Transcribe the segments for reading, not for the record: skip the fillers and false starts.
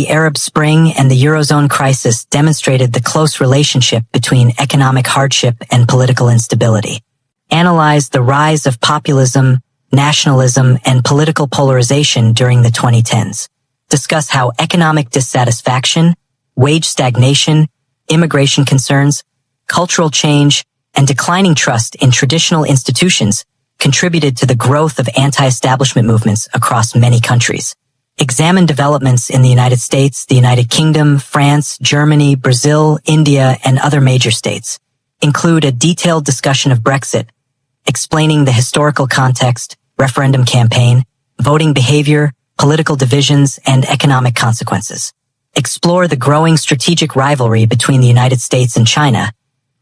The Arab Spring and the Eurozone crisis demonstrated the close relationship between economic hardship and political instability. Analyze the rise of populism, nationalism, and political polarization during the 2010s. Discuss how economic dissatisfaction, wage stagnation, immigration concerns, cultural change, and declining trust in traditional institutions contributed to the growth of anti-establishment movements across many countries. Examine developments in the United States, the United Kingdom, France, Germany, Brazil, India, and other major states. Include a detailed discussion of Brexit, explaining the historical context, referendum campaign, voting behavior, political divisions, and economic consequences. Explore the growing strategic rivalry between the United States and China,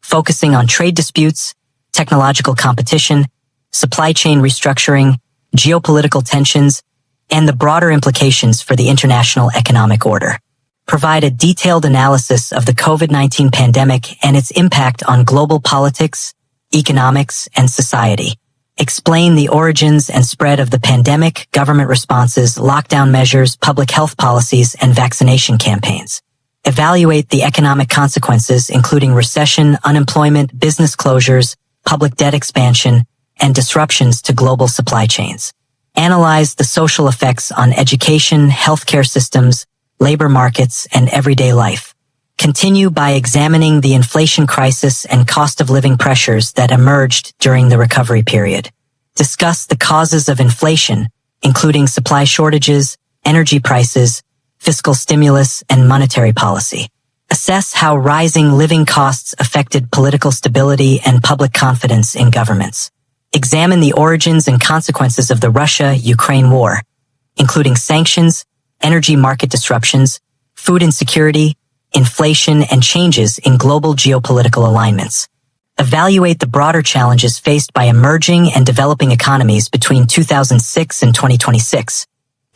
focusing on trade disputes, technological competition, supply chain restructuring, geopolitical tensions, and the broader implications for the international economic order. Provide a detailed analysis of the COVID-19 pandemic and its impact on global politics, economics, and society. Explain the origins and spread of the pandemic, government responses, lockdown measures, public health policies, and vaccination campaigns. Evaluate the economic consequences, including recession, unemployment, business closures, public debt expansion, and disruptions to global supply chains. Analyze the social effects on education, healthcare systems, labor markets, and everyday life. Continue by examining the inflation crisis and cost of living pressures that emerged during the recovery period. Discuss the causes of inflation, including supply shortages, energy prices, fiscal stimulus, and monetary policy. Assess how rising living costs affected political stability and public confidence in governments. Examine the origins and consequences of the Russia-Ukraine war, including sanctions, energy market disruptions, food insecurity, inflation, and changes in global geopolitical alignments. Evaluate the broader challenges faced by emerging and developing economies between 2006 and 2026,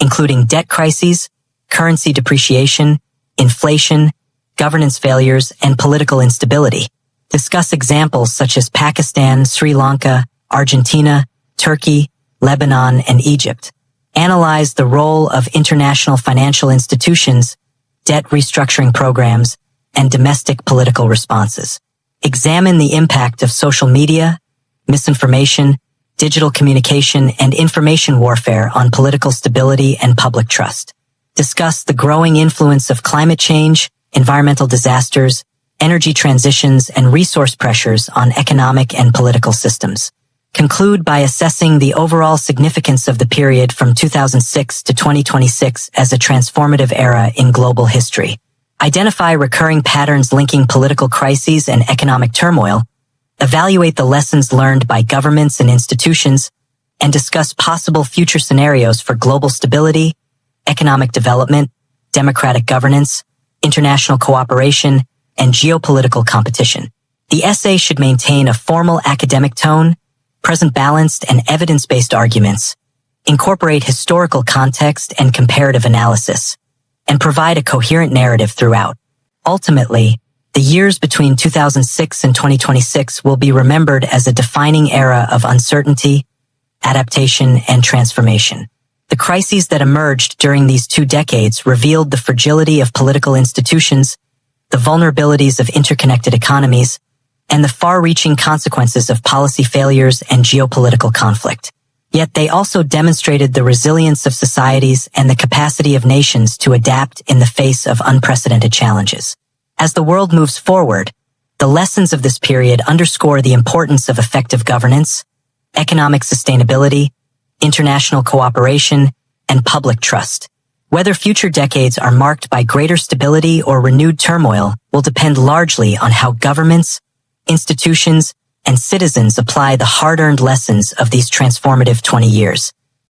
including debt crises, currency depreciation, inflation, governance failures, and political instability. Discuss examples such as Pakistan, Sri Lanka, Argentina, Turkey, Lebanon, and Egypt. Analyze the role of international financial institutions, debt restructuring programs, and domestic political responses. Examine the impact of social media, misinformation, digital communication, and information warfare on political stability and public trust. Discuss the growing influence of climate change, environmental disasters, energy transitions, and resource pressures on economic and political systems. Conclude by assessing the overall significance of the period from 2006 to 2026 as a transformative era in global history. Identify recurring patterns linking political crises and economic turmoil, evaluate the lessons learned by governments and institutions, and discuss possible future scenarios for global stability, economic development, democratic governance, international cooperation, and geopolitical competition. The essay should maintain a formal academic tone, present balanced and evidence-based arguments, incorporate historical context and comparative analysis, and provide a coherent narrative throughout. Ultimately, the years between 2006 and 2026 will be remembered as a defining era of uncertainty, adaptation, and transformation. The crises that emerged during these 2 decades revealed the fragility of political institutions, the vulnerabilities of interconnected economies, and the far-reaching consequences of policy failures and geopolitical conflict. Yet they also demonstrated the resilience of societies and the capacity of nations to adapt in the face of unprecedented challenges. As the world moves forward, the lessons of this period underscore the importance of effective governance, economic sustainability, international cooperation, and public trust. Whether future decades are marked by greater stability or renewed turmoil will depend largely on how governments, institutions, and citizens apply the hard-earned lessons of these transformative 20 years.